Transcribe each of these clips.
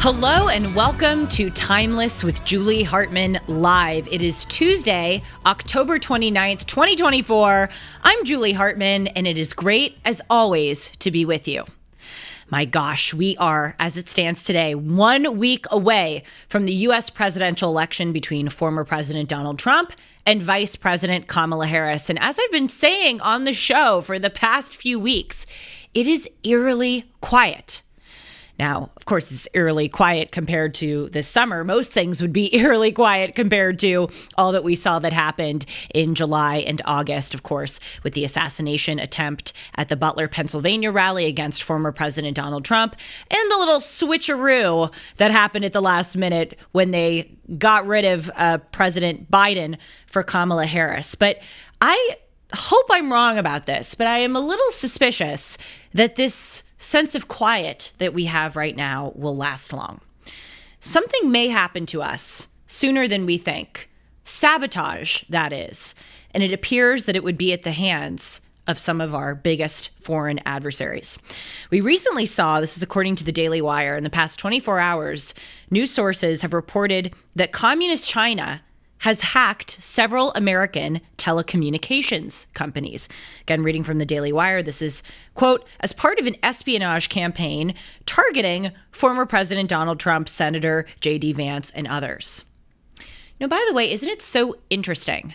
Hello and welcome to Timeless with Julie Hartman Live. It is Tuesday, October 29th, 2024. I'm Julie Hartman, and it is great, as always, to be with you. My gosh, we are, as it stands today, 1 week away from the U.S. presidential election between former President Donald Trump and Vice President Kamala Harris. And as I've been saying on the show for the past few weeks, it is eerily quiet. Now, of course, it's eerily quiet compared to this summer. Most things would be eerily quiet compared to all that we saw that happened in July and August, of course, with the assassination attempt at the Butler, Pennsylvania rally against former President Donald Trump, and the little switcheroo that happened at the last minute when they got rid of President Biden for Kamala Harris. But I hope I'm wrong about this, but I am a little suspicious that this sense of quiet that we have right now will last long. Something may happen to us sooner than we think. Sabotage, that is. And it appears that it would be at the hands of some of our biggest foreign adversaries. We recently saw, this is according to the Daily Wire, in the past 24 hours, news sources have reported that Communist China has hacked several American telecommunications companies. Again, reading from the Daily Wire, this is, quote, as part of an espionage campaign targeting former President Donald Trump, Senator J.D. Vance, and others. Now, by the way, isn't it so interesting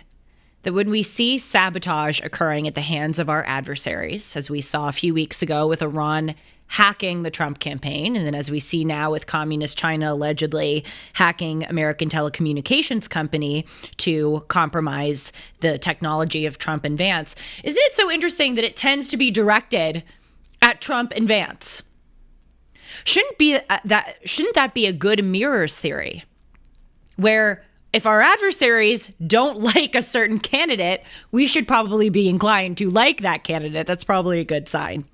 that when we see sabotage occurring at the hands of our adversaries, as we saw a few weeks ago with Iran hacking the Trump campaign, and then as we see now with Communist China allegedly hacking American telecommunications company to compromise the technology of Trump and Vance, isn't it so interesting that it tends to be directed at Trump and Vance? Shouldn't that be a good mirrors theory, where if our adversaries don't like a certain candidate, we should probably be inclined to like that candidate? That's probably a good sign.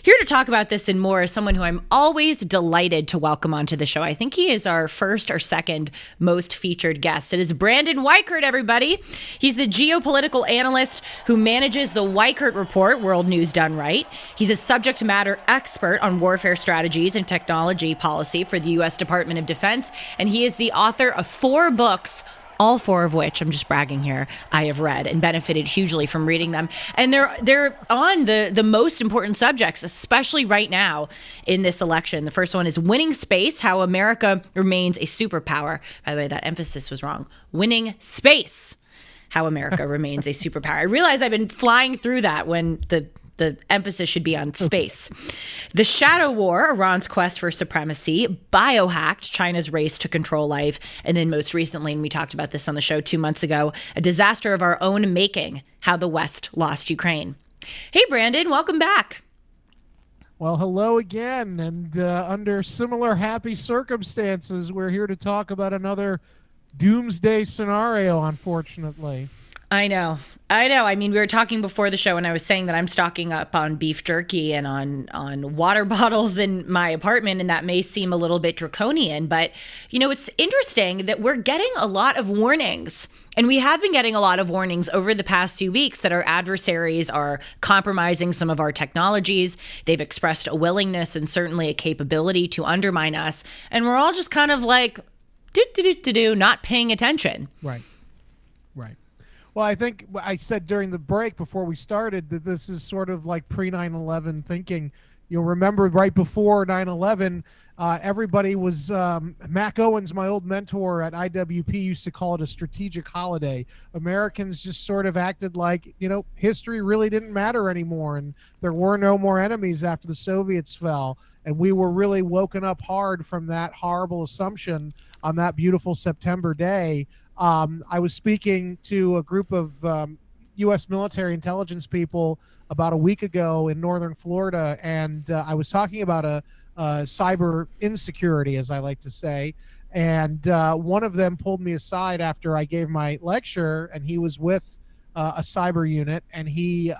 Here to talk about this and more is someone who I'm always delighted to welcome onto the show. I think he is our first or second most featured guest. It is Brandon Weichert, everybody. He's the geopolitical analyst who manages the Weichert Report, World News Done Right. He's a subject matter expert on warfare strategies and technology policy for the U.S. Department of Defense, and he is the author of 4 books, all 4 of which, I'm just bragging here, I have read and benefited hugely from reading them. And they're on the most important subjects, especially right now in this election. The first one is Winning Space, How America Remains a Superpower. By the way, that emphasis was wrong. Winning Space, How America Remains a Superpower. I realize I've been flying through that when the emphasis should be on space. The Shadow War, Iran's quest for supremacy, biohacked, China's race to control life, and then most recently, and we talked about this on the show 2 months ago, a disaster of our own making, how the West lost Ukraine. Hey, Brandon, welcome back. Well, hello again, and under similar happy circumstances, we're here to talk about another doomsday scenario, unfortunately. I know. I mean, we were talking before the show and I was saying that I'm stocking up on beef jerky and on water bottles in my apartment, and that may seem a little bit draconian, but, you know, it's interesting that we're getting a lot of warnings, and we have been getting a lot of warnings over the past few weeks that our adversaries are compromising some of our technologies. They've expressed a willingness and certainly a capability to undermine us, and we're all just kind of like, not paying attention. Right. Well, I think I said during the break before we started that this is sort of like pre-9/11 thinking. You'll remember right before 9/11, everybody was, Mac Owens, my old mentor at IWP, used to call it a strategic holiday. Americans just sort of acted like, history really didn't matter anymore, and there were no more enemies after the Soviets fell. And we were really woken up hard from that horrible assumption on that beautiful September day. I was speaking to a group of U.S. military intelligence people about a week ago in northern Florida, and I was talking about a cyber insecurity, as I like to say. And one of them pulled me aside after I gave my lecture, and he was with a cyber unit, and he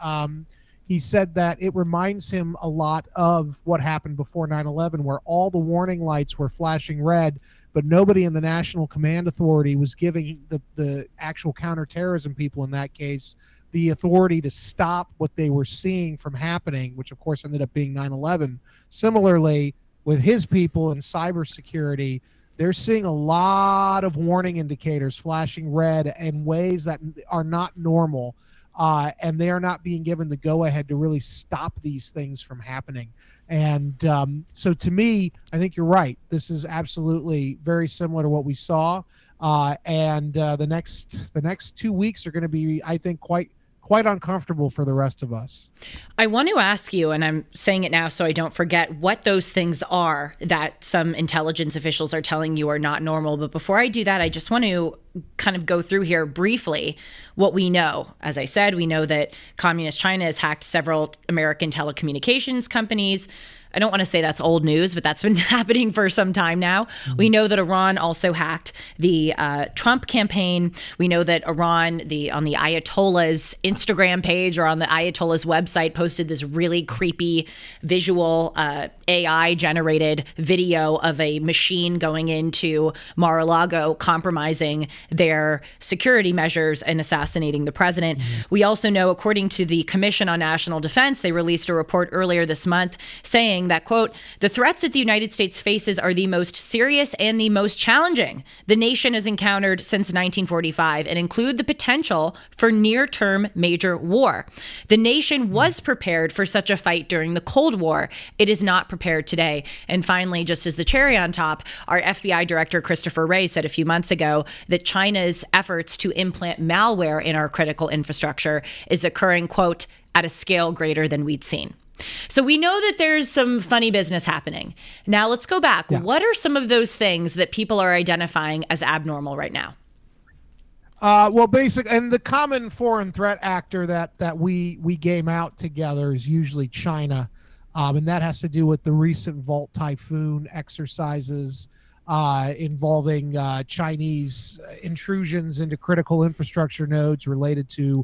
said that it reminds him a lot of what happened before 9/11, where all the warning lights were flashing red, but nobody in the National Command Authority was giving the actual counterterrorism people in that case the authority to stop what they were seeing from happening, which of course ended up being 9/11. Similarly, with his people in cybersecurity, they're seeing a lot of warning indicators flashing red in ways that are not normal. And they are not being given the go-ahead to really stop these things from happening. And so to me, I think you're right. This is absolutely very similar to what we saw. And the next 2 weeks are going to be, I think, quite uncomfortable for the rest of us. I want to ask you, and I'm saying it now so I don't forget, what those things are that some intelligence officials are telling you are not normal. But before I do that, I just want to kind of go through here briefly what we know. As I said, we know that Communist China has hacked several American telecommunications companies. I don't want to say that's old news, but that's been happening for some time now. Mm-hmm. We know that Iran also hacked the Trump campaign. We know that Iran, on the Ayatollah's Instagram page or on the Ayatollah's website, posted this really creepy visual AI-generated video of a machine going into Mar-a-Lago, compromising their security measures and assassinating the president. Mm-hmm. We also know, according to the Commission on National Defense, they released a report earlier this month saying that, quote, the threats that the United States faces are the most serious and the most challenging the nation has encountered since 1945 and include the potential for near-term major war. The nation was prepared for such a fight during the Cold War. It is not prepared today. And finally, just as the cherry on top, our FBI director, Christopher Wray, said a few months ago that China's efforts to implant malware in our critical infrastructure is occurring, quote, at a scale greater than we'd seen. So we know that there's some funny business happening. Now let's go back. Yeah. What are some of those things that people are identifying as abnormal right now? Well, and the common foreign threat actor that we game out together is usually China. And that has to do with the recent Volt Typhoon exercises involving Chinese intrusions into critical infrastructure nodes related to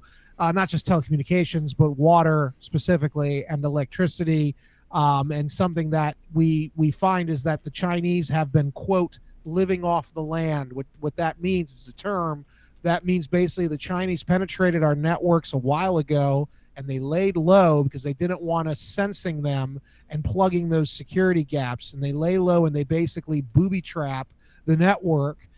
not just telecommunications, but water specifically and electricity. And something that we find is that the Chinese have been, quote, living off the land. What that means is a term that means basically the Chinese penetrated our networks a while ago and they laid low because they didn't want us sensing them and plugging those security gaps. And they lay low and they basically booby trap the network.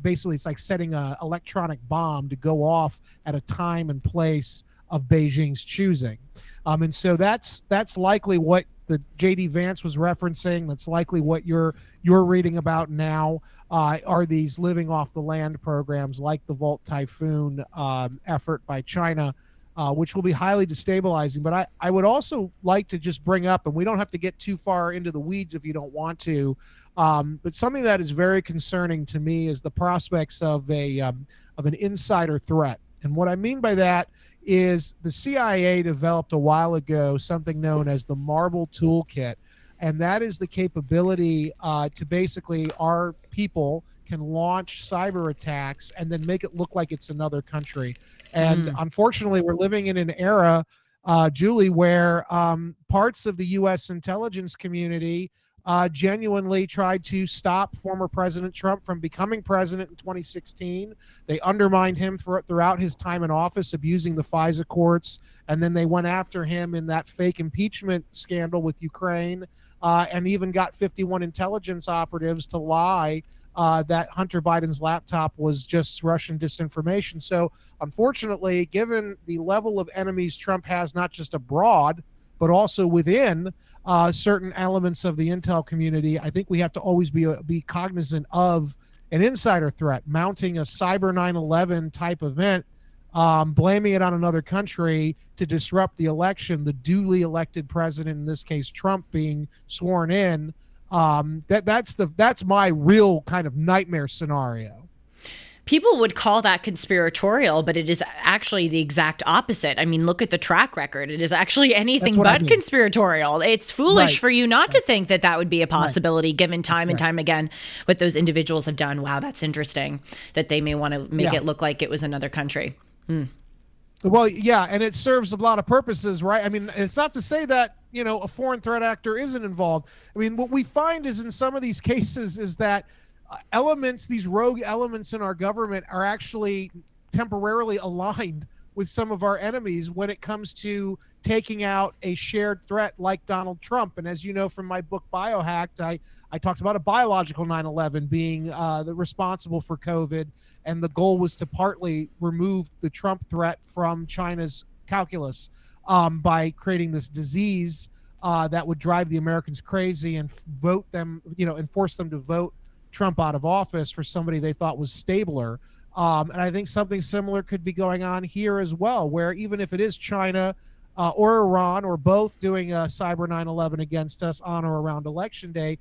Basically it's like setting an electronic bomb to go off at a time and place of Beijing's choosing. And so that's likely what the J.D. Vance was referencing. That's likely what you're reading about now, are these living off the land programs like the Volt Typhoon effort by China, which will be highly destabilizing. But I would also like to just bring up, and we don't have to get too far into the weeds if you don't want to, but something that is very concerning to me is the prospects of an insider threat. And what I mean by that is the CIA developed a while ago something known as the Marble Toolkit, and that is the capability to basically our people can launch cyber attacks and then make it look like it's another country. And unfortunately, we're living in an era, Julie, where parts of the U.S. intelligence community genuinely tried to stop former President Trump from becoming president in 2016. They undermined him throughout his time in office, abusing the FISA courts, and then they went after him in that fake impeachment scandal with Ukraine, and even got 51 intelligence operatives to lie that Hunter Biden's laptop was just Russian disinformation. So unfortunately, given the level of enemies Trump has, not just abroad, but also within certain elements of the intel community, I think we have to always be cognizant of an insider threat, mounting a cyber 9/11 type event, blaming it on another country to disrupt the election, the duly elected president, in this case Trump, being sworn in. That's my real kind of nightmare scenario. People would call that conspiratorial, but it is actually the exact opposite. I mean, look at the track record. It is actually anything but conspiratorial. It's foolish for you not to think that that would be a possibility, given time and time again what those individuals have done. Wow, that's interesting that they may want to make it look like it was another country. Well, yeah, and it serves a lot of purposes, right? I mean, it's not to say that, a foreign threat actor isn't involved. I mean, what we find is in some of these cases is that these rogue elements in our government are actually temporarily aligned with some of our enemies when it comes to taking out a shared threat like Donald Trump. And as you know from my book Biohacked, I talked about a biological 9/11 being the responsible for COVID, and the goal was to partly remove the Trump threat from China's calculus by creating this disease that would drive the Americans crazy and vote them, and force them to vote Trump out of office for somebody they thought was stabler. And I think something similar could be going on here as well, where even if it is China or Iran or both doing a cyber 9/11 against us on or around Election Day,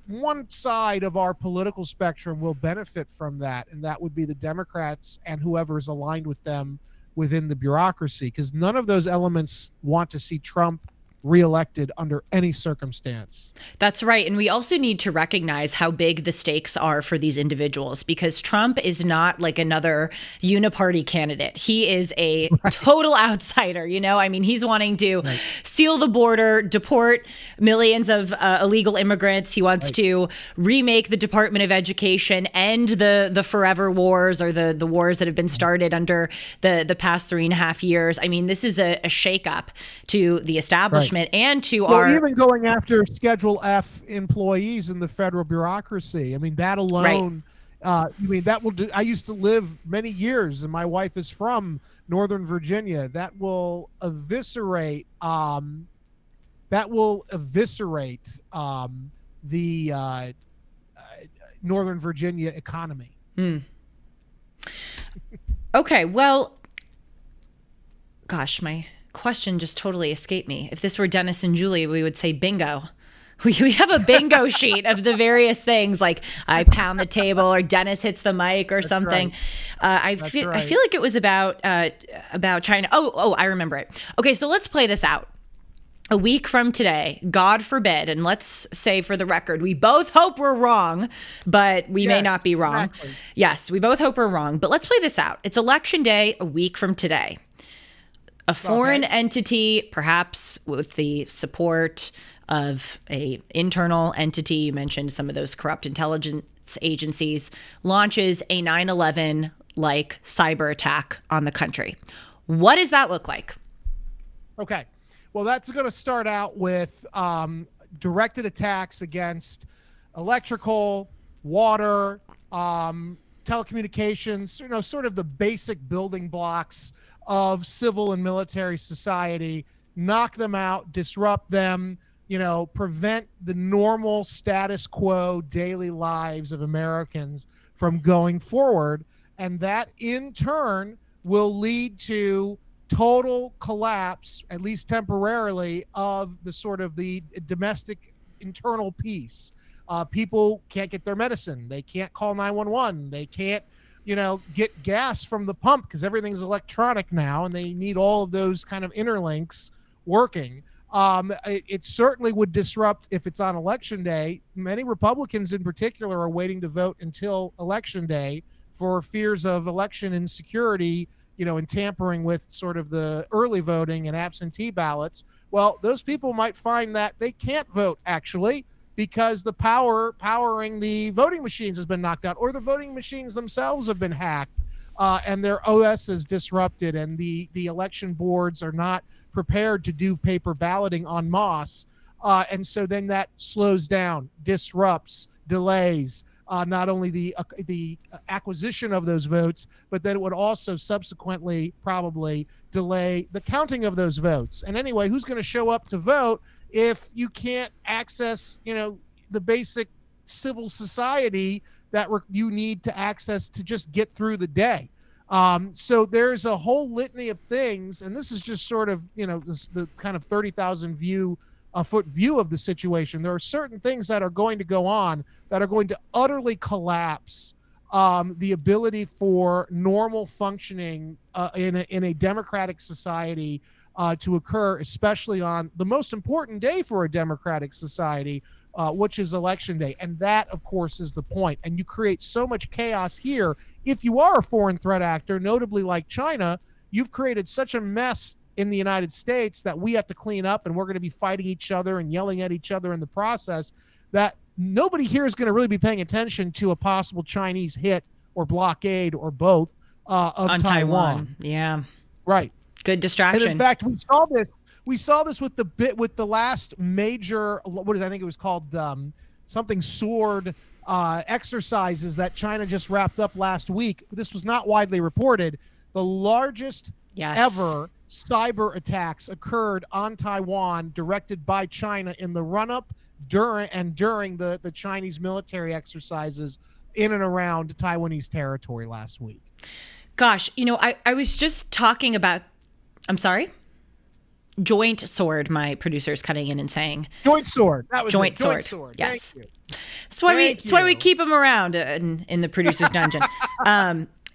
one side of our political spectrum will benefit from that, and that would be the Democrats and whoever is aligned with them within the bureaucracy, because none of those elements want to see Trump reelected under any circumstance. That's right. And we also need to recognize how big the stakes are for these individuals, because Trump is not like another uniparty candidate. He is a total outsider. I mean, he's wanting to seal the border, deport millions of illegal immigrants. He wants to remake the Department of Education, end the forever wars, or the wars that have been started under the past 3.5 years. I mean, this is a shakeup to the establishment. And to even going after Schedule F employees in the federal bureaucracy. I mean, that alone, that will do. I used to live many years, and my wife is from Northern Virginia. That will eviscerate. The Northern Virginia economy. Okay, well, gosh, my question just totally escaped me. If this were Dennis and Julie, we would say bingo. We have a bingo sheet of the various things, like I pound the table or Dennis hits the mic or That's something. Right. I feel like it was about China. Oh, I remember it. Okay, so let's play this out. A week from today, God forbid, and let's say for the record, we both hope we're wrong, but we may not be wrong. Exactly. Yes, we both hope we're wrong, but let's play this out. It's Election Day a week from today. A foreign entity, perhaps with the support of a internal entity, you mentioned some of those corrupt intelligence agencies, launches a 9/11 like cyber attack on the country. What does that look like? Okay. Well, that's going to start out with directed attacks against electrical, water, telecommunications, sort of the basic building blocks of civil and military society, knock them out, disrupt them, prevent the normal status quo daily lives of Americans from going forward. And that in turn will lead to total collapse, at least temporarily, of the sort of the domestic internal peace. People can't get their medicine. They can't call 911. They can't get gas from the pump because everything's electronic now, and they need all of those kind of interlinks working. It certainly would disrupt if it's on Election Day. Many Republicans in particular are waiting to vote until Election Day for fears of election insecurity, and tampering with sort of the early voting and absentee ballots. Well, those people might find that they can't vote, actually, because the powering the voting machines has been knocked out, or the voting machines themselves have been hacked, and their OS is disrupted, and the election boards are not prepared to do paper balloting en masse. And so then that slows down, disrupts, delays not only the acquisition of those votes, but then it would also subsequently probably delay the counting of those votes. And anyway, who's going to show up to vote if you can't access, the basic civil society that you need to access to just get through the day? So there's a whole litany of things, and this is just sort of, the kind of 30,000 foot view of the situation. There are certain things that are going to go on that are going to utterly collapse the ability for normal functioning in a democratic society to occur, especially on the most important day for a democratic society, which is Election Day. And that, of course, is the point. And you create so much chaos here. If you are a foreign threat actor, notably like China, you've created such a mess in the United States that we have to clean up, and we're going to be fighting each other and yelling at each other in the process, that nobody here is going to really be paying attention to a possible Chinese hit or blockade or both of on Taiwan. Yeah. Right. Good distraction. And in fact, we saw this. We saw this with the last major. What is I think it was called something sword exercises that China just wrapped up last week. This was not widely reported. The largest ever cyber attacks occurred on Taiwan, directed by China in the run-up, during the Chinese military exercises in and around Taiwanese territory last week. Gosh, I was just talking about, I'm sorry? Joint sword, my producer is cutting in and saying. Joint sword. That was joint sword. Joint sword. Yes. Thank you. That's why we keep them around in the producer's dungeon.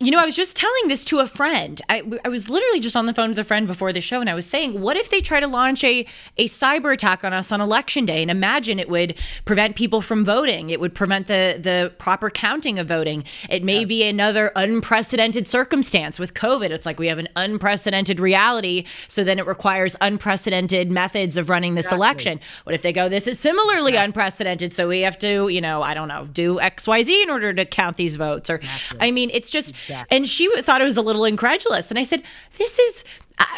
I was just telling this to a friend. I was literally just on the phone with a friend before the show, and I was saying, what if they try to launch a cyber attack on us on election day? And imagine it would prevent people from voting. It would prevent the proper counting of voting. It may be another unprecedented circumstance with COVID. It's like we have an unprecedented reality, so then it requires unprecedented methods of running this election. What if they go, this is similarly unprecedented, so we have to, I don't know, do X, Y, Z in order to count these votes? Or, I mean, it's just... And she thought it was a little incredulous. And I said, this is,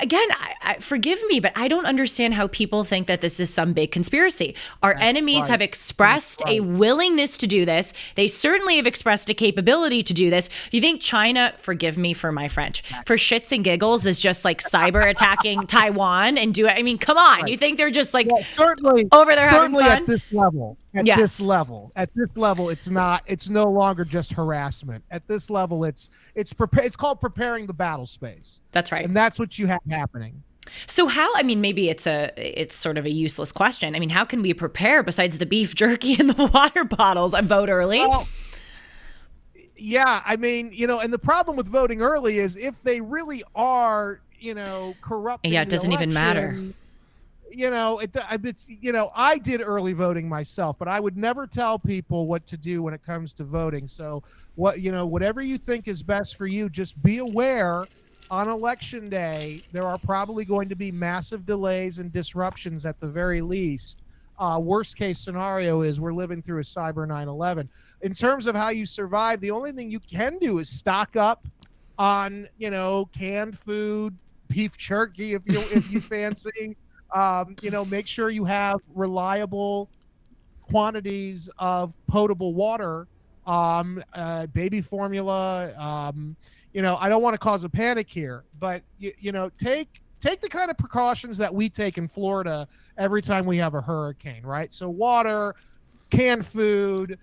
again, forgive me, but I don't understand how people think that this is some big conspiracy. Our enemies have expressed a willingness to do this. They certainly have expressed a capability to do this. You think China, forgive me for my French, for shits and giggles is just like cyber attacking Taiwan and do it? I mean, come on. You think they're just like certainly over there having fun? At this level. At this level, it's no longer just harassment. At this level, it's called preparing the battle space. That's right. And that's what you have happening. So maybe it's sort of a useless question. I mean, how can we prepare besides the beef jerky and the water bottles? I vote early. Well, yeah, I mean, and the problem with voting early is if they really are, corrupting. Yeah, it doesn't even matter. I did early voting myself, but I would never tell people what to do when it comes to voting. So whatever you think is best for you, just be aware on election day, there are probably going to be massive delays and disruptions at the very least. Worst case scenario is we're living through a cyber 9/11. In terms of how you survive, the only thing you can do is stock up on, canned food, beef jerky, if you fancy. Make sure you have reliable quantities of potable water, baby formula. I don't want to cause a panic here, but take the kind of precautions that we take in Florida every time we have a hurricane, right? So water, canned food,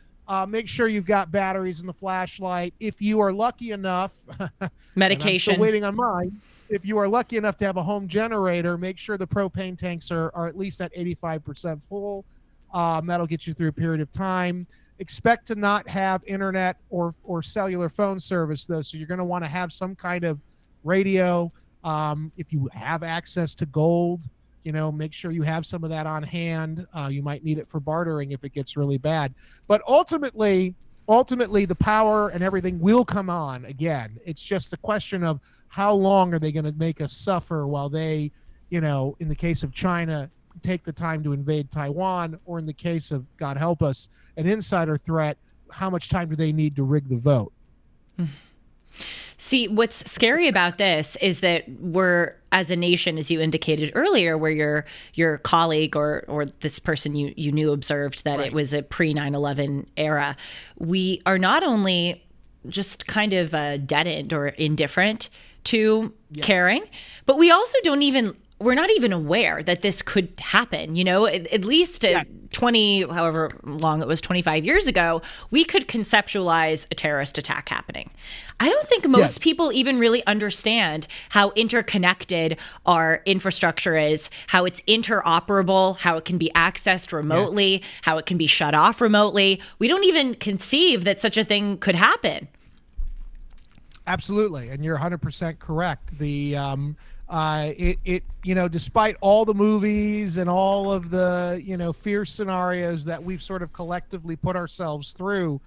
make sure you've got batteries in the flashlight. If you are lucky enough, medication. I'm still waiting on mine. If you are lucky enough to have a home generator, make sure the propane tanks are at least at 85% full. That'll get you through a period of time. Expect to not have internet or cellular phone service, though, so you're going to want to have some kind of radio. If you have access to gold, make sure you have some of that on hand. You might need it for bartering if it gets really bad. But ultimately, the power and everything will come on again. It's just a question of how long are they going to make us suffer while they, in the case of China, take the time to invade Taiwan, or in the case of, God help us, an insider threat, how much time do they need to rig the vote? See, what's scary about this is that we're, as a nation, as you indicated earlier, where your colleague or this person you knew observed that it was a pre-9/11 era, we are not only just kind of deadened or indifferent to caring, but we also we're not even aware that this could happen. At least 20, however long it was, 25 years ago, we could conceptualize a terrorist attack happening. I don't think most people even really understand how interconnected our infrastructure is, how it's interoperable, how it can be accessed remotely, how it can be shut off remotely. We don't even conceive that such a thing could happen. Absolutely, and you're 100% correct. Despite all the movies and all of the fear scenarios that we've sort of collectively put ourselves through,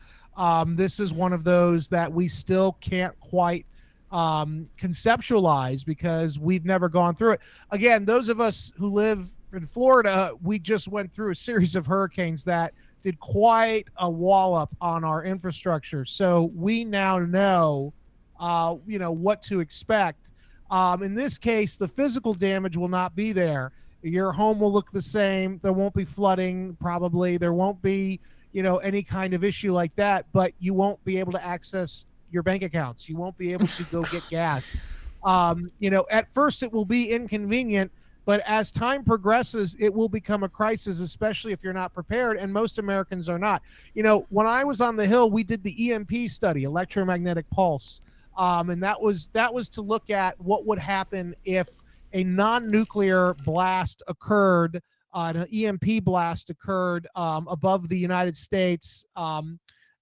this is one of those that we still can't quite conceptualize because we've never gone through it. Again, those of us who live in Florida, we just went through a series of hurricanes that did quite a wallop on our infrastructure. So we now know what to expect. In this case, the physical damage will not be there. Your home will look the same. There won't be flooding, probably. There won't be, any kind of issue like that, but you won't be able to access your bank accounts. You won't be able to go get gas. At first it will be inconvenient, but as time progresses, it will become a crisis, especially if you're not prepared, and most Americans are not. When I was on the Hill, we did the EMP study, electromagnetic pulse, and that was to look at what would happen if a non-nuclear blast occurred, an EMP blast occurred above the United States,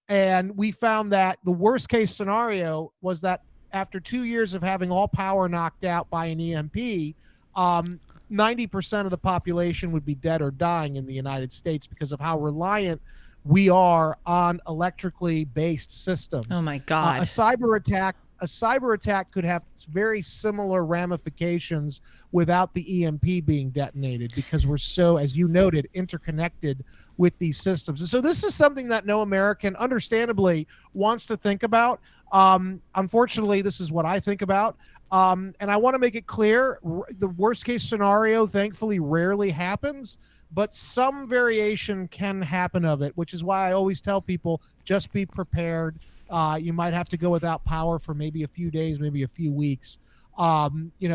and we found that the worst case scenario was that after 2 years of having all power knocked out by an EMP, 90% of the population would be dead or dying in the United States because of how reliant we are on electrically based systems. Oh my God. A cyber attack could have very similar ramifications without the EMP being detonated, because we're so, as you noted, interconnected with these systems. And so this is something that no American, understandably, wants to think about. Unfortunately, this is what I think about. And I want to make it clear, the worst case scenario, thankfully, rarely happens, but some variation can happen of it, which is why I always tell people, just be prepared. You might have to go without power for maybe a few days, maybe a few weeks.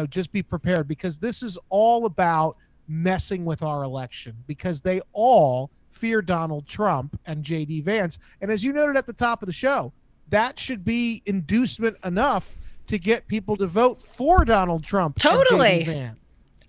Just be prepared, because this is all about messing with our election, because they all fear Donald Trump and J.D. Vance. And as you noted at the top of the show, that should be inducement enough to get people to vote for Donald Trump. Totally. And J.D. Vance.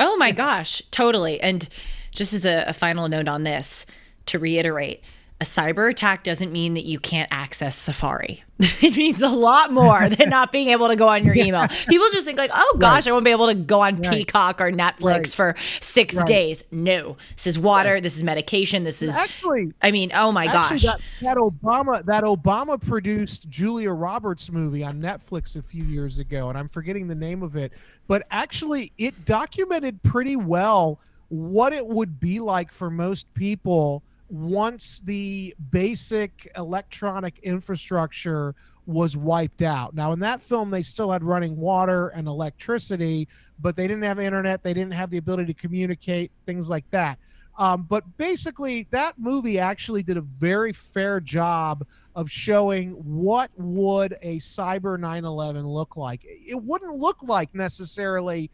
Oh my gosh, totally. And just as a final note on this, to reiterate, a cyber attack doesn't mean that you can't access Safari. It means a lot more than not being able to go on your email. People just think like, oh gosh, I won't be able to go on Peacock or Netflix for 6 days. No, this is water. This is medication. This is actually, oh my gosh. That Obama produced Julia Roberts movie on Netflix a few years ago, and I'm forgetting the name of it, but actually it documented pretty well what it would be like for most people once the basic electronic infrastructure was wiped out. Now, in that film, they still had running water and electricity, but they didn't have internet. They didn't have the ability to communicate, things like that. But basically, that movie actually did a very fair job of showing what would a cyber 9/11 look like. It wouldn't look like necessarily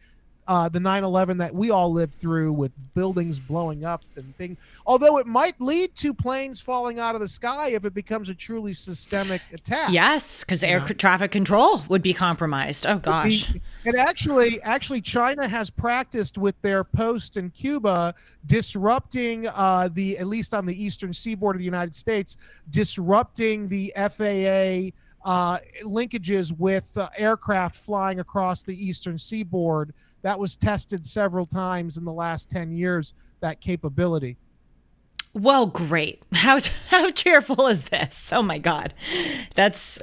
the 9/11 that we all lived through, with buildings blowing up and things, although it might lead to planes falling out of the sky if it becomes a truly systemic attack. Yes, because air traffic control would be compromised. Oh gosh. And actually China has practiced with their post in Cuba disrupting at least on the eastern seaboard of the United States, disrupting the FAA linkages with aircraft flying across the eastern seaboard. That was tested several times in the last 10 years, that capability. Well, great. How cheerful is this? Oh my God. That's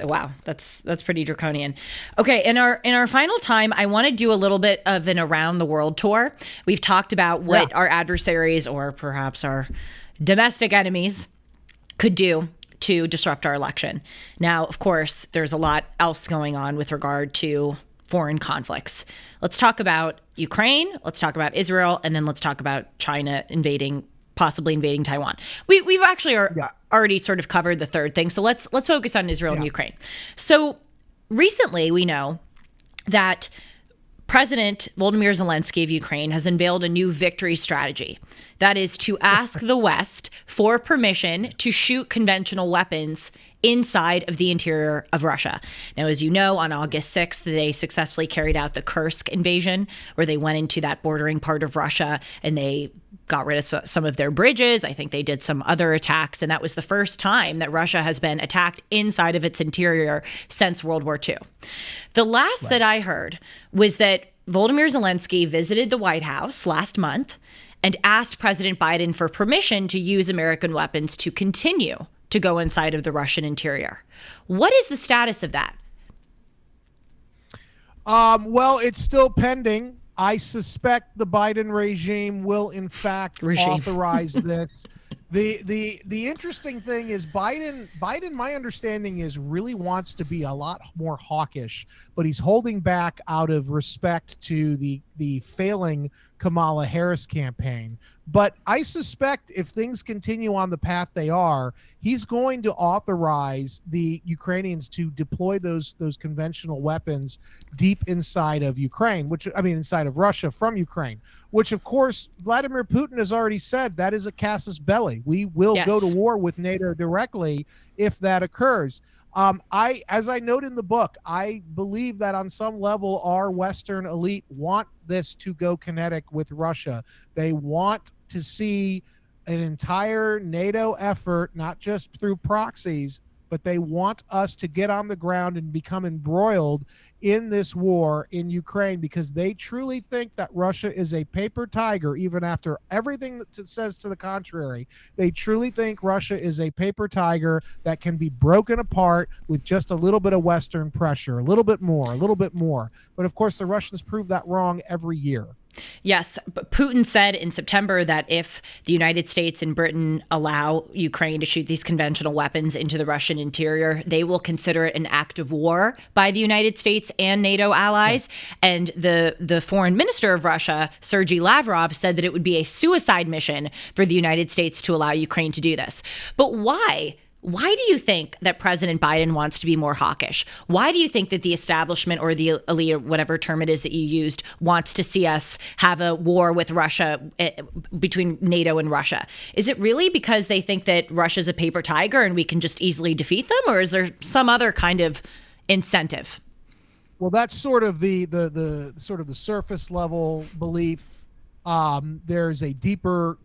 pretty draconian. Okay, in our final time, I want to do a little bit of an around the world tour. We've talked about what our adversaries, or perhaps our domestic enemies, could do to disrupt our election. Now, of course, there's a lot else going on with regard to foreign conflicts. Let's talk about Ukraine, let's talk about Israel, and then let's talk about China possibly invading Taiwan. We've actually already sort of covered the third thing. So let's focus on Israel and Ukraine. So recently we know that President Volodymyr Zelensky of Ukraine has unveiled a new victory strategy. That is to ask the West for permission to shoot conventional weapons inside of the interior of Russia. Now, as you know, on August 6th, they successfully carried out the Kursk invasion, where they went into that bordering part of Russia and they got rid of some of their bridges. I think they did some other attacks. And that was the first time that Russia has been attacked inside of its interior since World War II. The last that I heard was that Volodymyr Zelensky visited the White House last month and asked President Biden for permission to use American weapons to continue to go inside of the Russian interior. What is the status of that? Well, it's still pending. I suspect the Biden regime will, in fact, authorize this. The interesting thing is Biden, my understanding is really wants to be a lot more hawkish, but he's holding back out of respect to the failing Kamala Harris campaign. But I suspect if things continue on the path they are, he's going to authorize the Ukrainians to deploy those conventional weapons deep inside of Ukraine, which I mean inside of Russia from Ukraine, which of course Vladimir Putin has already said that is a casus belli. We will Yes. go to war with NATO directly if that occurs. As I note in the book, I believe that on some level, our Western elite want this to go kinetic with Russia. They want to see an entire NATO effort, not just through proxies, but they want us to get on the ground and become embroiled in this war in Ukraine because they truly think that Russia is a paper tiger, even after everything that says to the contrary. They truly think Russia is a paper tiger that can be broken apart with just a little bit of Western pressure, a little bit more, a little bit more. But of course, the Russians prove that wrong every year. Yes, but Putin said in September that if the United States and Britain allow Ukraine to shoot these conventional weapons into the Russian interior, they will consider it an act of war by the United States and NATO allies. Yeah. And the foreign minister of Russia, Sergei Lavrov, said that it would be a suicide mission for the United States to allow Ukraine to do this. But why? Why do you think that President Biden wants to be more hawkish? Why do you think that the establishment or the elite, or whatever term it is that you used, wants to see us have a war with Russia, between NATO and Russia? Is it really because they think that Russia's a paper tiger and we can just easily defeat them? Or is there some other kind of incentive? Well, that's sort of the sort of the surface level belief. There's a deeper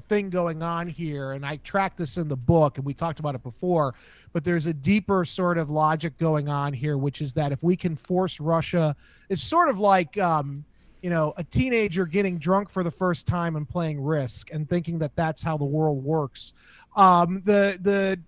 thing going on here, and I tracked this in the book and we talked about it before, but there's a deeper sort of logic going on here, which is that if we can force Russia, it's sort of like a teenager getting drunk for the first time and playing Risk and thinking that that's how the world works. The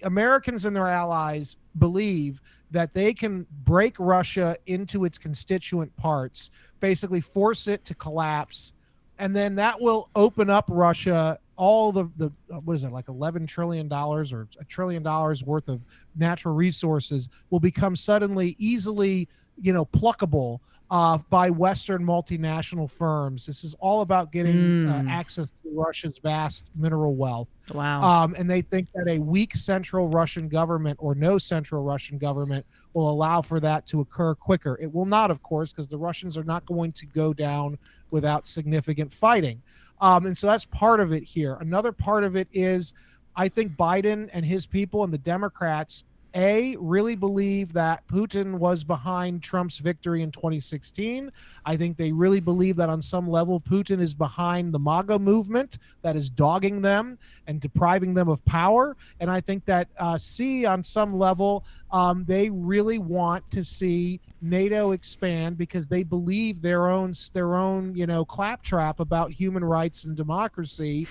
Americans and their allies believe that they can break Russia into its constituent parts, basically force it to collapse, and then that will open up Russia all the what is it, like $11 trillion or $1 trillion worth of natural resources will become suddenly easily, pluckable by Western multinational firms. This is all about getting access to Russia's vast mineral wealth. Wow. And they think that a weak central Russian government or no central Russian government will allow for that to occur quicker. It will not, of course, because the Russians are not going to go down without significant fighting. And so that's part of it here. Another part of it is I think Biden and his people and the Democrats really believe that Putin was behind Trump's victory in 2016. I think they really believe that on some level Putin is behind the MAGA movement that is dogging them and depriving them of power. And I think that on some level, they really want to see NATO expand because they believe their own claptrap about human rights and democracy,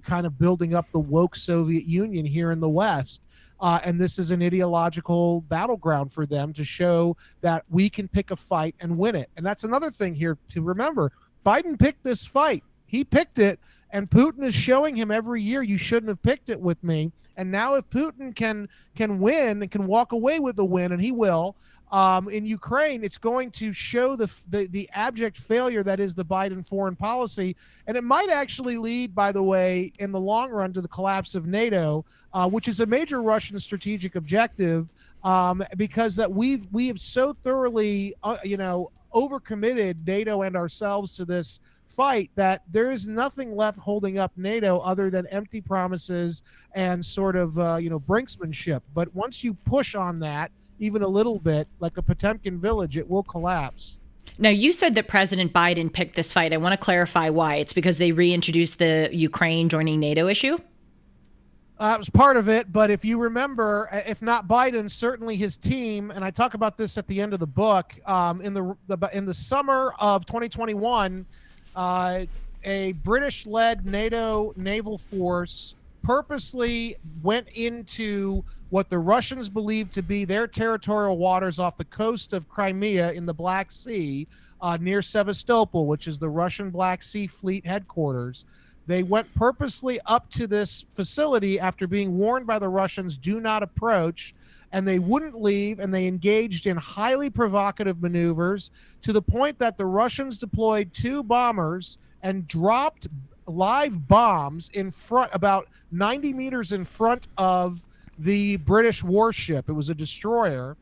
kind of building up the woke Soviet Union here in the West. And this is an ideological battleground for them to show that we can pick a fight and win it. And that's another thing here to remember. Biden picked this fight. He picked it, and Putin is showing him every year, you shouldn't have picked it with me. And now if Putin can win and can walk away with the win, and he will, in Ukraine, it's going to show the abject failure that is the Biden foreign policy. And it might actually lead, by the way, in the long run to the collapse of NATO, which is a major Russian strategic objective, because that we have so thoroughly, overcommitted NATO and ourselves to this fight that there is nothing left holding up NATO other than empty promises and sort of, brinksmanship. But once you push on that, even a little bit, like a Potemkin village, it will collapse. Now, you said that President Biden picked this fight. I want to clarify why. It's because they reintroduced the Ukraine joining NATO issue? It was part of it, but if you remember, if not Biden, certainly his team, and I talk about this at the end of the book, in the summer of 2021, a British-led NATO naval force purposely went into what the Russians believed to be their territorial waters off the coast of Crimea in the Black Sea, near Sevastopol, which is the Russian Black Sea Fleet headquarters. They went purposely up to this facility after being warned by the Russians, do not approach, and they wouldn't leave, and they engaged in highly provocative maneuvers to the point that the Russians deployed 2 bombers and dropped live bombs in front, about 90 meters in front of the British warship. It was a destroyer,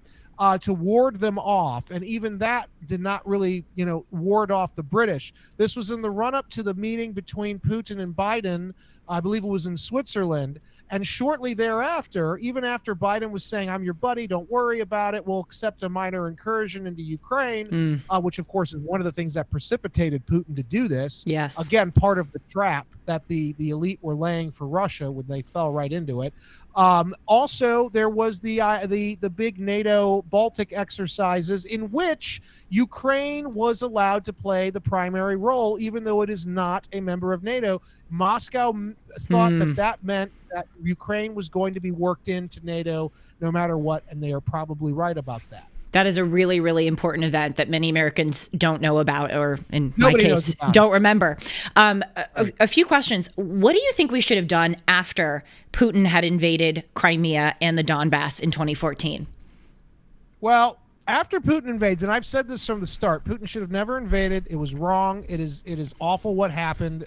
to ward them off. And even that did not really, ward off the British. This was in the run-up to the meeting between Putin and Biden. I believe it was in Switzerland. And shortly thereafter, even after Biden was saying, I'm your buddy, don't worry about it, we'll accept a minor incursion into Ukraine, which, of course, is one of the things that precipitated Putin to do this. Yes. Again, part of the trap that the elite were laying for Russia when they fell right into it. Also, there was the big NATO Baltic exercises in which Ukraine was allowed to play the primary role, even though it is not a member of NATO. Moscow thought that meant that Ukraine was going to be worked into NATO no matter what, and they are probably right about that. That is a really, really important event that many Americans don't know about, or in Nobody my case, don't remember. A few questions. What do you think we should have done after Putin had invaded Crimea and the Donbass in 2014? Well, after Putin invades, and I've said this from the start, Putin should have never invaded. It was wrong. It is awful what happened.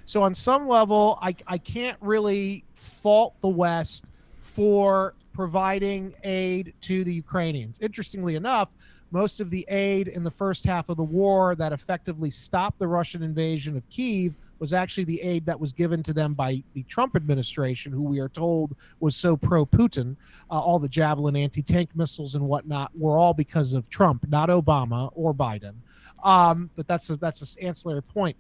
So on some level, I can't really fault the West for providing aid to the Ukrainians. Interestingly enough, most of the aid in the first half of the war that effectively stopped the Russian invasion of Kyiv was actually the aid that was given to them by the Trump administration, who we are told was so pro-Putin. All the Javelin anti-tank missiles and whatnot were all because of Trump, not Obama or Biden. But that's an ancillary point.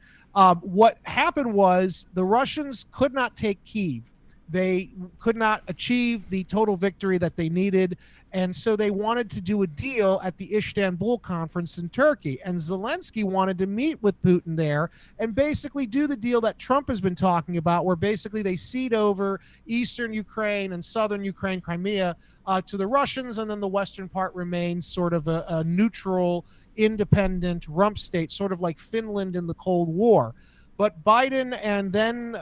What happened was the Russians could not take Kyiv. They could not achieve the total victory that they needed, and so they wanted to do a deal at the Istanbul conference in Turkey. And Zelensky wanted to meet with Putin there and basically do the deal that Trump has been talking about, where basically they cede over eastern Ukraine and southern Ukraine, Crimea, to the Russians, and then the western part remains sort of a neutral, independent rump state, sort of like Finland in the Cold War. But Biden and then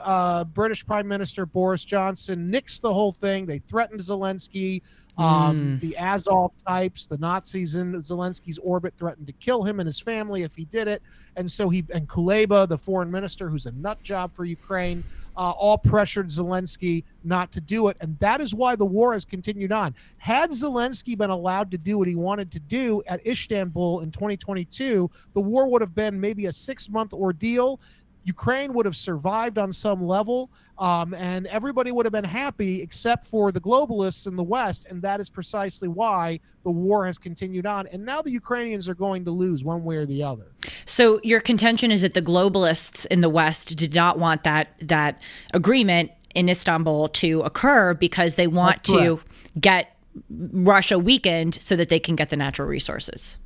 British Prime Minister Boris Johnson nixed the whole thing. They threatened Zelensky. The Azov types, the Nazis in Zelensky's orbit, threatened to kill him and his family if he did it. And so and Kuleba, the foreign minister, who's a nut job for Ukraine, all pressured Zelensky not to do it. And that is why the war has continued on. Had Zelensky been allowed to do what he wanted to do at Istanbul in 2022, the war would have been maybe a 6-month ordeal. Ukraine would have survived on some level, and everybody would have been happy except for the globalists in the West, and that is precisely why the war has continued on. And now the Ukrainians are going to lose one way or the other. So your contention is that the globalists in the West did not want that agreement in Istanbul to occur because they want to get Russia weakened so that they can get the natural resources.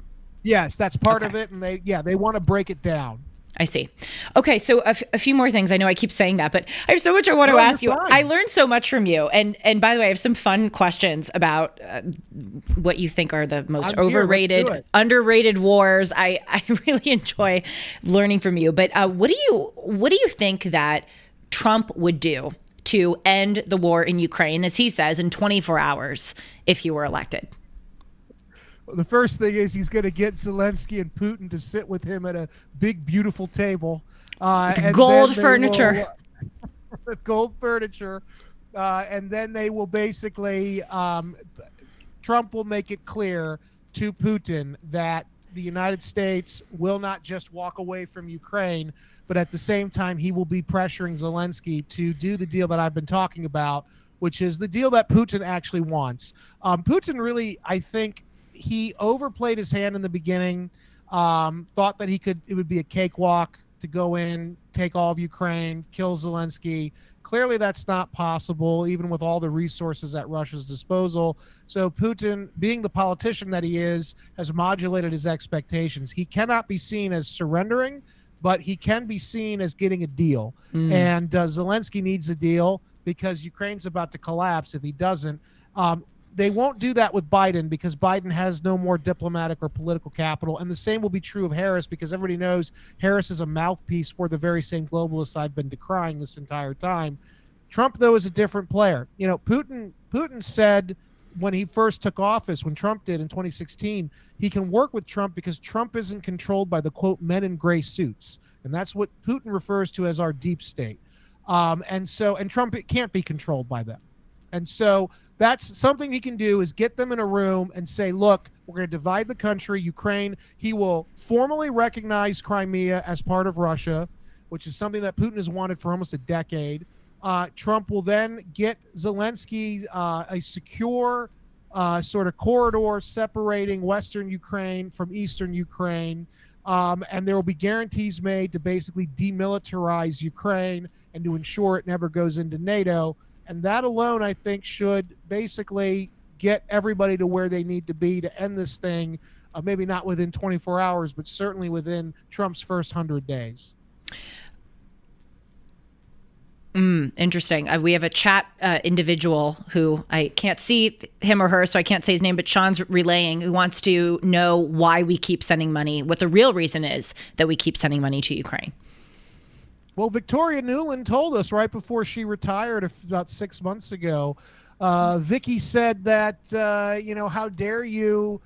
Yes, that's part of it, and they want to break it down. I see. Okay, so a few more things. I know I keep saying that, but I have so much I want to ask you. Fine. I learned so much from you. And by the way, I have some fun questions about what you think are the most overrated, underrated wars. I really enjoy learning from you. But what do you think that Trump would do to end the war in Ukraine, as he says, in 24 hours if he were elected? The first thing is he's going to get Zelensky and Putin to sit with him at a big, beautiful table. And gold furniture. With gold furniture. And then they will basically, Trump will make it clear to Putin that the United States will not just walk away from Ukraine, but at the same time, he will be pressuring Zelensky to do the deal that I've been talking about, which is the deal that Putin actually wants. Putin really, I think, he overplayed his hand in the beginning, thought that it would be a cakewalk to go in, take all of Ukraine, kill Zelensky. Clearly that's not possible, even with all the resources at Russia's disposal. So Putin, being the politician that he is, has modulated his expectations. He cannot be seen as surrendering, but he can be seen as getting a deal. And Zelensky needs a deal because Ukraine's about to collapse if he doesn't. They won't do that with Biden because Biden has no more diplomatic or political capital. And the same will be true of Harris because everybody knows Harris is a mouthpiece for the very same globalists I've been decrying this entire time. Trump, though, is a different player. Putin said when he first took office, when Trump did in 2016, he can work with Trump because Trump isn't controlled by the, quote, men in gray suits. And that's what Putin refers to as our deep state. And Trump can't be controlled by them. And so that's something he can do, is get them in a room and say, look, we're going to divide the country, Ukraine. He will formally recognize Crimea as part of Russia, which is something that Putin has wanted for almost a decade. Trump will then get Zelensky a secure sort of corridor separating Western Ukraine from Eastern Ukraine. And there will be guarantees made to basically demilitarize Ukraine and to ensure it never goes into NATO. And that alone, I think, should basically get everybody to where they need to be to end this thing, maybe not within 24 hours, but certainly within Trump's first 100 days. Interesting. We have a chat individual who I can't see him or her, so I can't say his name, but Sean's relaying, who wants to know why we keep sending money, what the real reason is that we keep sending money to Ukraine. Well, Victoria Nuland told us right before she retired about 6 months ago. Vicky said that, how dare you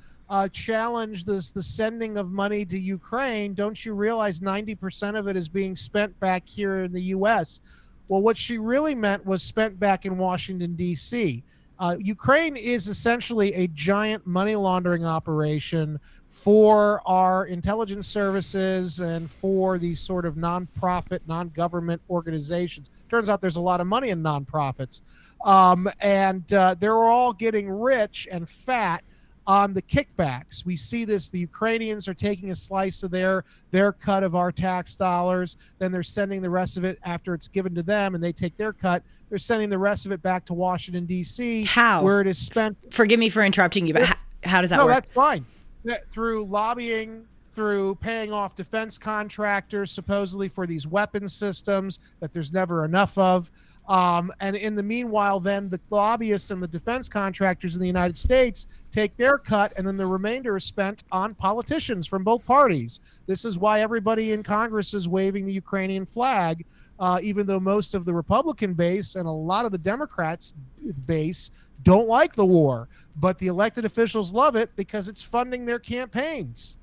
challenge the sending of money to Ukraine? Don't you realize 90% of it is being spent back here in the U.S.? Well, what she really meant was spent back in Washington, D.C. Ukraine is essentially a giant money laundering operation for our intelligence services and for these sort of nonprofit, non-government organizations. Turns out there's a lot of money in nonprofits. And they're all getting rich and fat on the kickbacks. We see this. The Ukrainians are taking a slice of their cut of our tax dollars. Then they're sending the rest of it after it's given to them, and they take their cut. They're sending the rest of it back to Washington, D.C. How? Where it is spent. Forgive me for interrupting you, but how does that work? No, that's fine. Through lobbying, through paying off defense contractors, supposedly for these weapon systems that there's never enough of. And in the meanwhile, then the lobbyists and the defense contractors in the United States take their cut, and then the remainder is spent on politicians from both parties. This is why everybody in Congress is waving the Ukrainian flag, even though most of the Republican base and a lot of the Democrats base don't like the war. But the elected officials love it because it's funding their campaigns.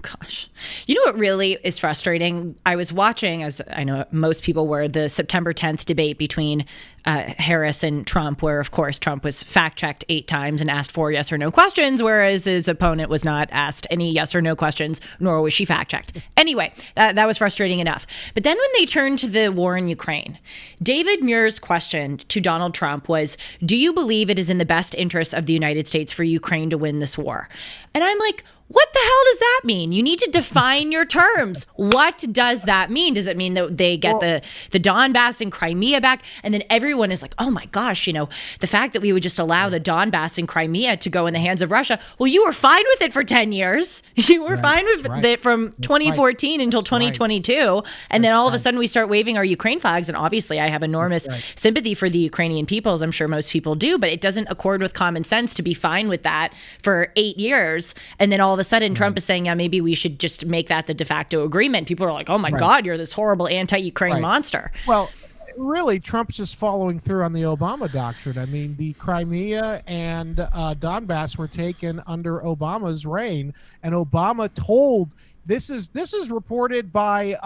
Gosh. You know what really is frustrating? I was watching, as I know most people were, the September 10th debate between Harris and Trump, where, of course, Trump was fact-checked 8 times and asked 4 yes or no questions, whereas his opponent was not asked any yes or no questions, nor was she fact-checked. Anyway, that was frustrating enough. But then when they turned to the war in Ukraine, David Muir's question to Donald Trump was, do you believe it is in the best interest of the United States for Ukraine to win this war? And I'm like, what the hell does that mean? You need to define your terms. What does that mean? Does it mean that they get the Donbass and Crimea back? And then everyone is like, oh my gosh, the fact that we would just allow the Donbass and Crimea to go in the hands of Russia. Well, you were fine with it for 10 years. You were fine with it from 2014 until 2022. And then all of a sudden we start waving our Ukraine flags. And obviously I have enormous sympathy for the Ukrainian people, as I'm sure most people do, but it doesn't accord with common sense to be fine with that for 8 years. And then all of a sudden Trump is saying, yeah, maybe we should just make that the de facto agreement. People are like, oh my God, you're this horrible anti-Ukraine monster. Well, really, Trump's just following through on the Obama doctrine. I mean, the Crimea and Donbass were taken under Obama's reign, and Obama told, this is reported by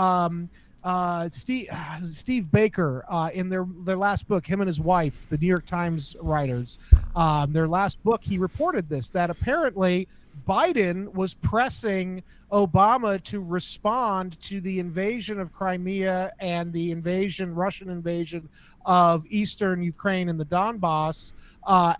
Steve Baker in their last book, him and his wife, the New York Times writers, their last book, he reported this, that apparently Biden was pressing Obama to respond to the invasion of Crimea and the Russian invasion of eastern Ukraine and the Donbass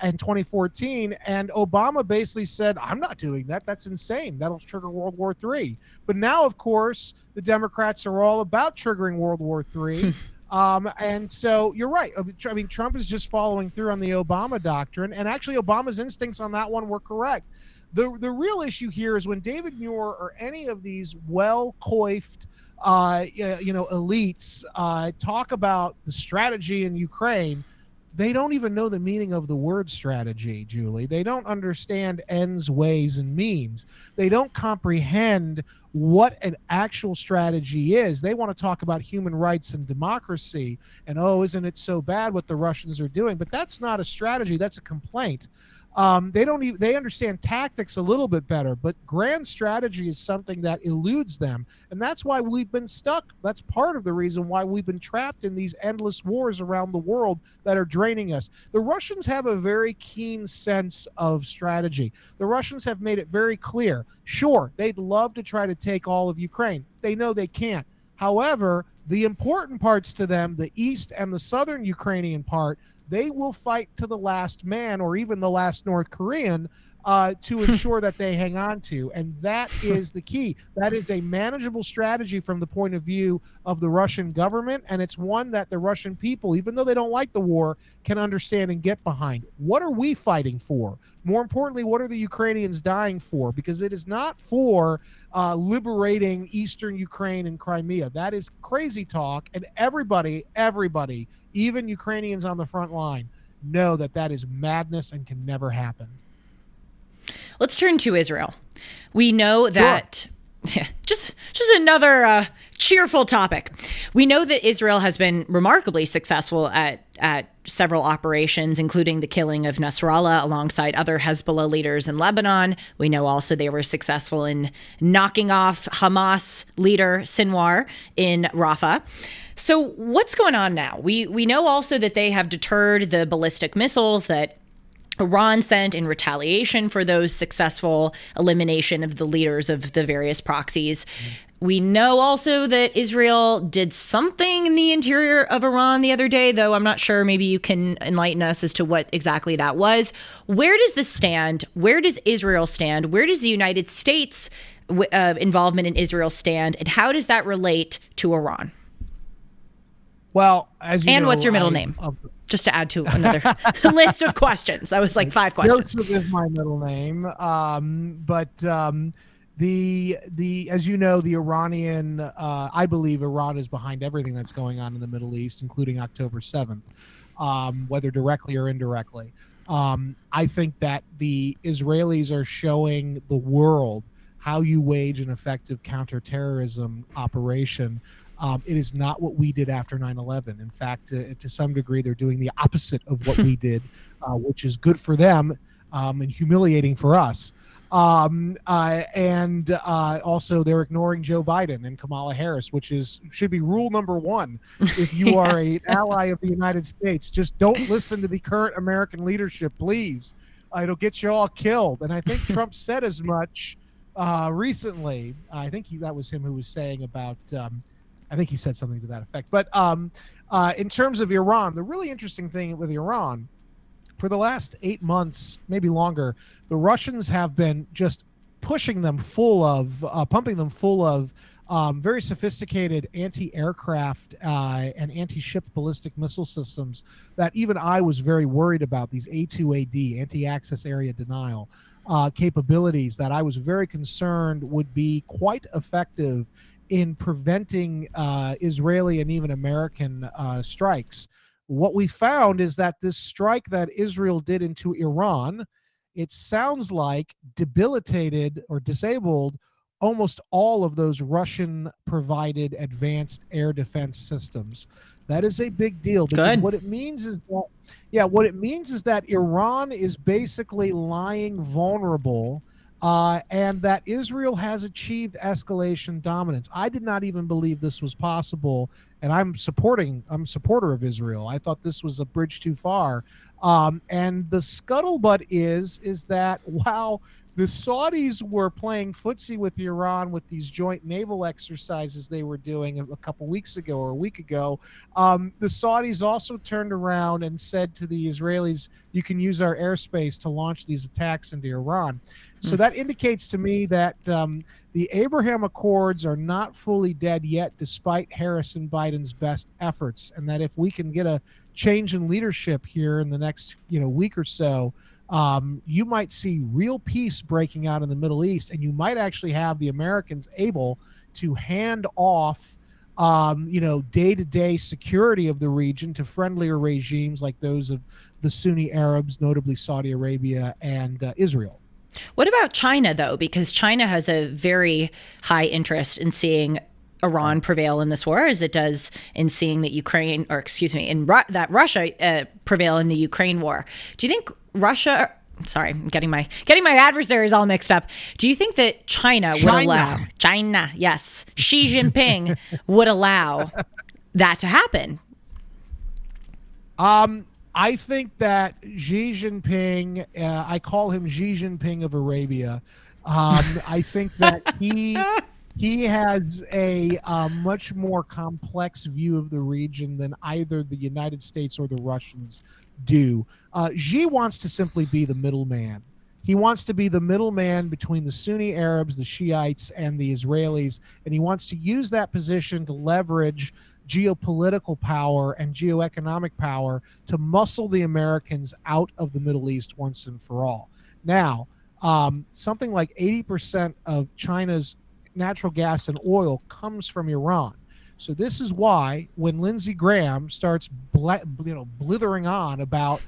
in 2014. And Obama basically said, I'm not doing that. That's insane. That'll trigger World War III. But now, of course, the Democrats are all about triggering World War III. And so you're right. I mean, Trump is just following through on the Obama doctrine. And actually, Obama's instincts on that one were correct. The real issue here is when David Muir or any of these well-coiffed, elites talk about the strategy in Ukraine, they don't even know the meaning of the word strategy, Julie. They don't understand ends, ways, and means. They don't comprehend what an actual strategy is. They want to talk about human rights and democracy and, oh, isn't it so bad what the Russians are doing? But that's not a strategy. That's a complaint. They understand tactics a little bit better, but grand strategy is something that eludes them. And that's why we've been stuck. That's part of the reason why we've been trapped in these endless wars around the world that are draining us. The Russians have a very keen sense of strategy. The Russians have made it very clear. Sure, they'd love to try to take all of Ukraine. They know they can't. However, the important parts to them, the east and the southern Ukrainian part, they will fight to the last man or even the last North Korean to ensure that they hang on to. And that is the key. That is a manageable strategy from the point of view of the Russian government. And it's one that the Russian people, even though they don't like the war, can understand and get behind. What are we fighting for? More importantly, what are the Ukrainians dying for? Because it is not for liberating eastern Ukraine and Crimea. That is crazy talk. And everybody, even Ukrainians on the front line, know that that is madness and can never happen. Let's turn to Israel. We know that just another cheerful topic. We know that Israel has been remarkably successful at several operations, including the killing of Nasrallah alongside other Hezbollah leaders in Lebanon. We know also they were successful in knocking off Hamas leader Sinwar in Rafah. So what's going on now? We know also that they have deterred the ballistic missiles that Iran sent in retaliation for those successful elimination of the leaders of the various proxies. We know also that Israel did something in the interior of Iran the other day, though I'm not sure. Maybe you can enlighten us as to what exactly that was. Where does this stand? Where does Israel stand? Where does the United States involvement in Israel stand? And how does that relate to Iran? Well, as you know, what's your middle name? Just to add to another list of questions. That was like 5 questions. Joseph is my middle name. The as you know, the Iranian, I believe Iran is behind everything that's going on in the Middle East, including October 7th, whether directly or indirectly. I think that the Israelis are showing the world how you wage an effective counterterrorism operation. It is not what we did after 9/11. In fact, to some degree, they're doing the opposite of what we did, which is good for them and humiliating for us. Also, they're ignoring Joe Biden and Kamala Harris, which should be rule number one. If you are an ally of the United States, just don't listen to the current American leadership, please. It'll get you all killed. And I think Trump said as much recently. I think that was him who was saying about. I think he said something to that effect. But in terms of Iran, the really interesting thing with Iran, for the last 8 months, maybe longer, the Russians have been just pumping them full of very sophisticated anti-aircraft and anti-ship ballistic missile systems that even I was very worried about, these A2AD, anti-access area denial capabilities that I was very concerned would be quite effective in preventing Israeli and even American strikes. What we found is that this strike that Israel did into Iran, it sounds like debilitated or disabled almost all of those Russian-provided advanced air defense systems. That is a big deal because what it means is that Iran is basically lying vulnerable. And that Israel has achieved escalation dominance. I did not even believe this was possible, and I'm a supporter of Israel. I thought this was a bridge too far. And the scuttlebutt is that while the Saudis were playing footsie with Iran with these joint naval exercises they were doing a couple weeks ago or a week ago, the Saudis also turned around and said to the Israelis, you can use our airspace to launch these attacks into Iran. So that indicates to me that the Abraham Accords are not fully dead yet, despite Harris and Biden's best efforts, and that if we can get a change in leadership here in the next week or so, you might see real peace breaking out in the Middle East, and you might actually have the Americans able to hand off day-to-day security of the region to friendlier regimes like those of the Sunni Arabs, notably Saudi Arabia and Israel. What about China, though? Because China has a very high interest in seeing Iran prevail in this war, as it does in seeing that Ukraine, or excuse me, that Russia prevail in the Ukraine war. Do you think Russia? Sorry, I'm getting my adversaries all mixed up. Do you think that China would allow China? Yes, Xi Jinping would allow that to happen? I think that Xi Jinping, I call him Xi Jinping of Arabia. I think that he has a much more complex view of the region than either the United States or the Russians do. Xi wants to simply be the middleman. He wants to be the middleman between the Sunni Arabs, the Shiites, and the Israelis, and he wants to use that position to leverage geopolitical power and geoeconomic power to muscle the Americans out of the Middle East once and for all. Now, something like 80% of China's natural gas and oil comes from Iran. So this is why when Lindsey Graham starts blathering on about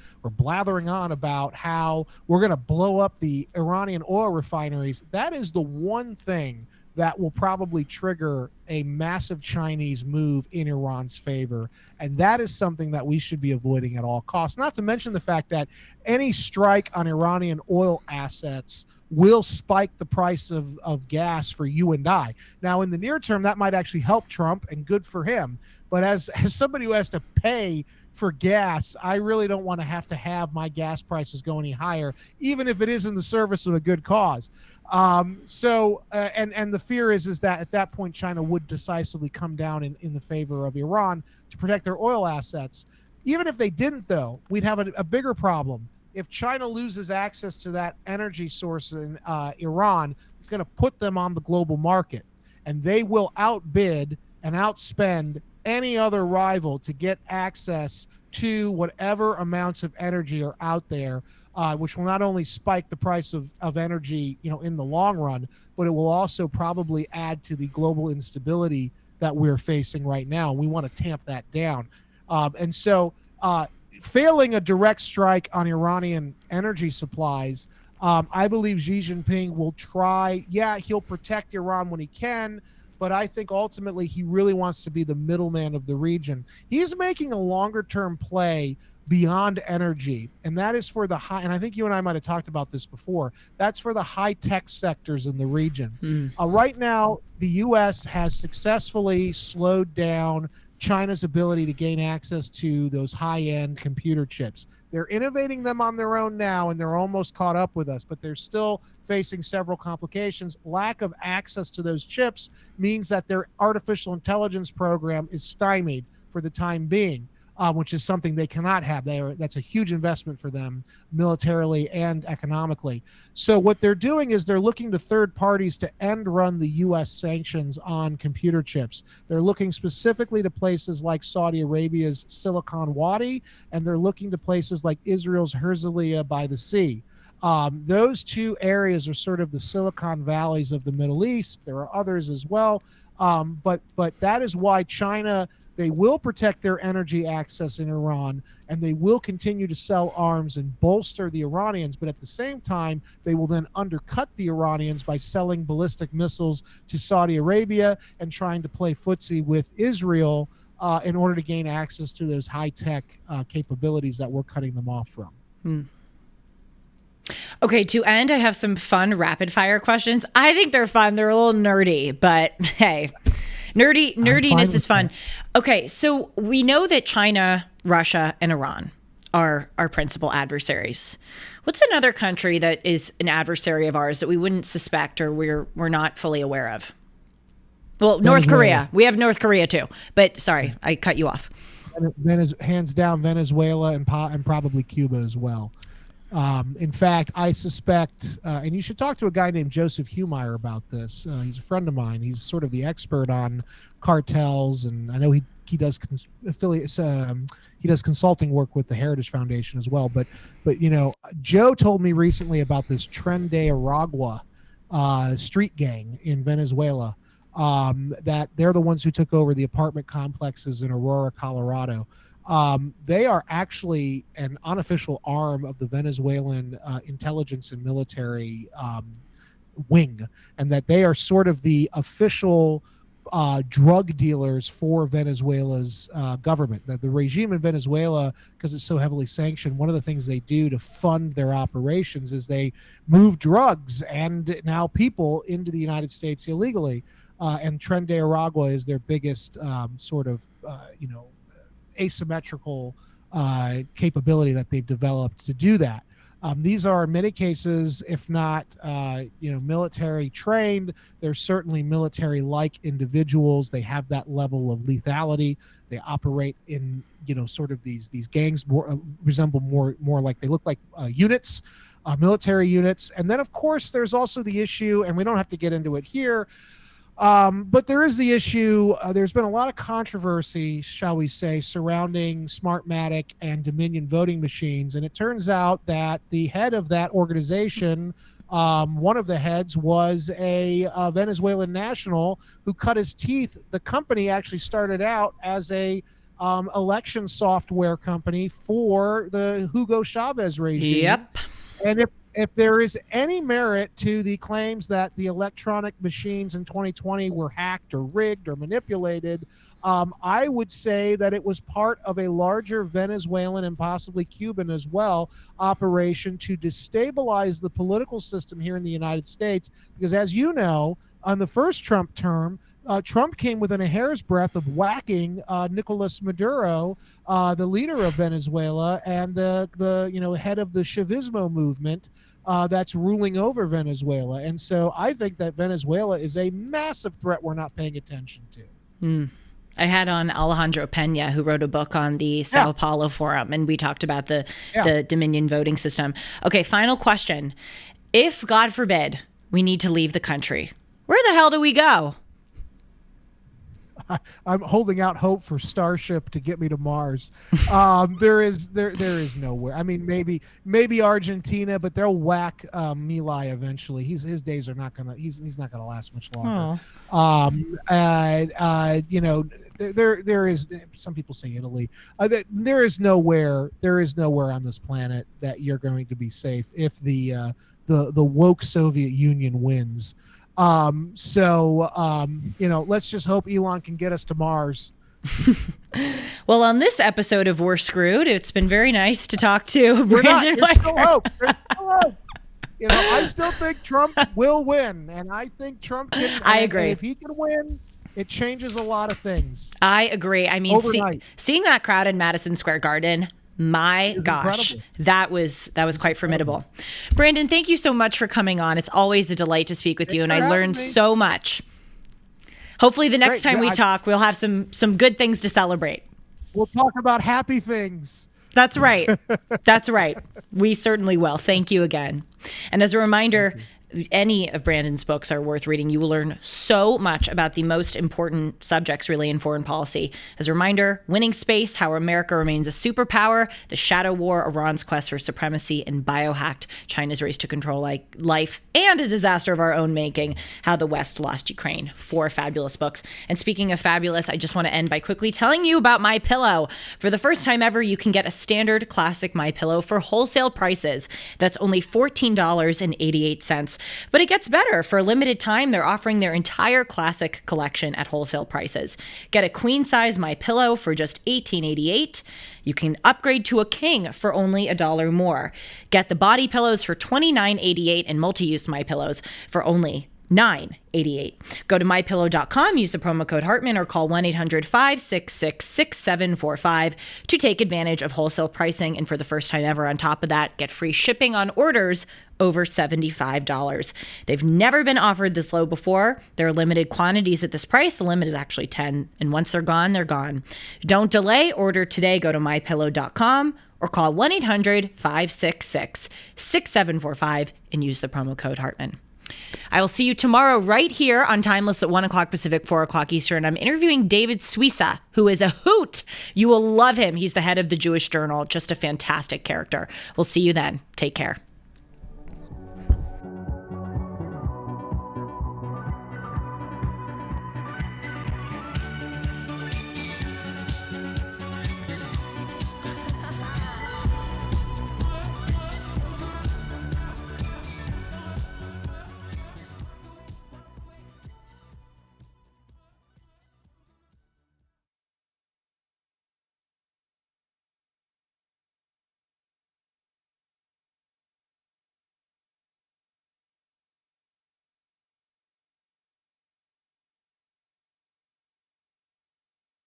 how we're going to blow up the Iranian oil refineries, that is the one thing that will probably trigger a massive Chinese move in Iran's favor. And that is something that we should be avoiding at all costs. Not to mention the fact that any strike on Iranian oil assets will spike the price of gas for you and I. Now, in the near term, that might actually help Trump, and good for him. But as somebody who has to pay for gas, I really don't want to have my gas prices go any higher, even if it is in the service of a good cause. And the fear is that at that point, China would decisively come down in the favor of Iran to protect their oil assets. Even if they didn't, though, we'd have a bigger problem. If China loses access to that energy source in Iran, it's going to put them on the global market, and they will outbid and outspend any other rival to get access to whatever amounts of energy are out there, which will not only spike the price of energy, in the long run, but it will also probably add to the global instability that we're facing right now. We want to tamp that down. Failing a direct strike on Iranian energy supplies, I believe Xi Jinping will try. Yeah, he'll protect Iran when he can, but I think ultimately he really wants to be the middleman of the region. He's making a longer-term play beyond energy, and that is for the high, and I think you and I might have talked about this before, that's for the high-tech sectors in the region. Right now, the U.S. has successfully slowed down China's ability to gain access to those high-end computer chips. They're innovating them on their own now, and they're almost caught up with us, but they're still facing several complications. Lack of access to those chips means that their artificial intelligence program is stymied for the time being, which is something they cannot have. That's a huge investment for them militarily and economically. So what they're doing is they're looking to third parties to end run the U.S. sanctions on computer chips. They're looking specifically to places like Saudi Arabia's Silicon Wadi, and they're looking to places like Israel's Herzliya by the Sea. Those two areas are sort of the Silicon Valleys of the Middle East. There are others as well, but that is why China, they will protect their energy access in Iran, and they will continue to sell arms and bolster the Iranians. But at the same time, they will then undercut the Iranians by selling ballistic missiles to Saudi Arabia and trying to play footsie with Israel in order to gain access to those high-tech capabilities that we're cutting them off from. Okay, to end, I have some fun rapid-fire questions. I think they're fun. They're a little nerdy, but hey. Nerdiness is fun. Okay, so we know that China, Russia, and Iran are our principal adversaries. What's another country that is an adversary of ours that we wouldn't suspect or we're not fully aware of? Well, North Korea. We have North Korea too. But sorry, I cut you off. Hands down, Venezuela and probably Cuba as well. In fact, I suspect, and you should talk to a guy named Joseph Humeyer about this. He's a friend of mine. He's sort of the expert on cartels, and I know he does affiliates. He does consulting work with the Heritage Foundation as well. But Joe told me recently about this Tren de Aragua street gang in Venezuela. that they're the ones who took over the apartment complexes in Aurora, Colorado. They are actually an unofficial arm of the Venezuelan intelligence and military wing, and that they are sort of the official drug dealers for Venezuela's government. That the regime in Venezuela, because it's so heavily sanctioned, one of the things they do to fund their operations is they move drugs and now people into the United States illegally. And Tren de Aragua is their biggest asymmetrical capability that they've developed to do that. These are in many cases, if not, military trained. They're certainly military-like individuals. They have that level of lethality. They operate in, sort of these gangs resemble more like they look like units, military units. And then, of course, there's also the issue, and we don't have to get into it here. But there is the issue. There's been a lot of controversy, shall we say, surrounding Smartmatic and Dominion voting machines. And it turns out that the head of that organization, one of the heads, was a Venezuelan national who cut his teeth. The company actually started out as a election software company for the Hugo Chavez regime. Yep. And if there is any merit to the claims that the electronic machines in 2020 were hacked or rigged or manipulated, I would say that it was part of a larger Venezuelan and possibly Cuban as well operation to destabilize the political system here in the United States. Because as you know, on the first Trump term, Trump came within a hair's breadth of whacking Nicolas Maduro, the leader of Venezuela and the head of the Chavismo movement that's ruling over Venezuela. And so I think that Venezuela is a massive threat we're not paying attention to. I had on Alejandro Pena, who wrote a book on the Sao Paulo Forum, and we talked about the Dominion voting system. Okay, final question. If, God forbid, we need to leave the country, where the hell do we go? I'm holding out hope for Starship to get me to Mars. There is nowhere. I mean, maybe Argentina, but they'll whack Milei eventually. His days are not gonna. He's not gonna last much longer. There is. Some people say Italy. There is nowhere on this planet that you're going to be safe if the woke Soviet Union wins. Let's just hope Elon can get us to Mars. Well, on this episode of We're Screwed, it's been very nice to talk to Brandon. There's still hope. There's still hope. I still think Trump will win, and I think Trump can. I agree. If he can win, it changes a lot of things. I agree. I mean, seeing that crowd in Madison Square Garden, my gosh, incredible. that was quite formidable. Brandon, thank you so much for coming on. It's always a delight to speak with you, and I learned so much. Hopefully the next time we talk, we'll have some good things to celebrate. We'll talk about happy things. That's right. That's right. We certainly will. Thank you again. And as a reminder, any of Brandon's books are worth reading. You will learn so much about the most important subjects really in foreign policy. As a reminder, Winning Space, How America Remains a Superpower, The Shadow War, Iran's Quest for Supremacy, and Biohacked, China's Race to Control Life, and a Disaster of Our Own Making, How the West Lost Ukraine. 4 fabulous books. And speaking of fabulous, I just want to end by quickly telling you about MyPillow. For the first time ever, you can get a standard classic MyPillow for wholesale prices. That's only $14.88. But it gets better. For a limited time, they're offering their entire classic collection at wholesale prices. Get a queen size MyPillow for just $18.88. You can upgrade to a king for only $1 more. Get the body pillows for $29.88 and multi-use MyPillows for only $9.88. Go to mypillow.com, use the promo code Hartman, or call 1-800-566-6745 to take advantage of wholesale pricing. And for the first time ever, on top of that, get free shipping on orders over $75. They've never been offered this low before. There are limited quantities at this price. The limit is actually 10. And once they're gone, they're gone. Don't delay. Order today. Go to mypillow.com or call 1-800-566-6745 and use the promo code Hartman. I will see you tomorrow right here on Timeless at 1 o'clock Pacific, 4 o'clock Eastern. I'm interviewing David Suissa, who is a hoot. You will love him. He's the head of the Jewish Journal. Just a fantastic character. We'll see you then. Take care.